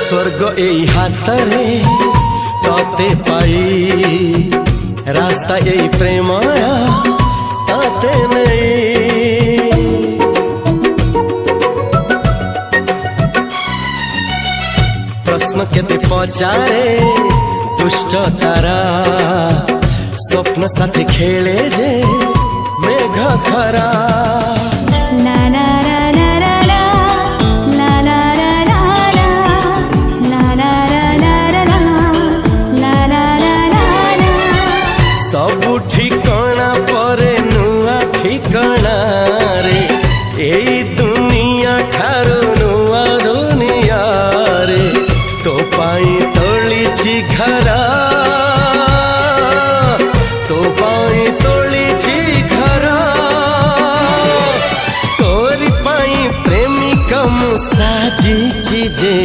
स्वर्ग एई हातरे तते पाई रास्ता एई प्रेमया ताते नहीं। प्रश्न केते पचारे दुष्ट तारा स्वप्न साथी खेले जे मेघ खरा। ला ला ला ला ला ला ला ला ला ला ला ला ला ला। सबु ठिकाना परे नुआ ठिकाना रे एई दुनिया ठारू नुआ दुनिया रे। तो पाई तोलिछि घरा तो पाई तोलिछि घरा तोरी पाई प्रेमिका मु साजिछि जे।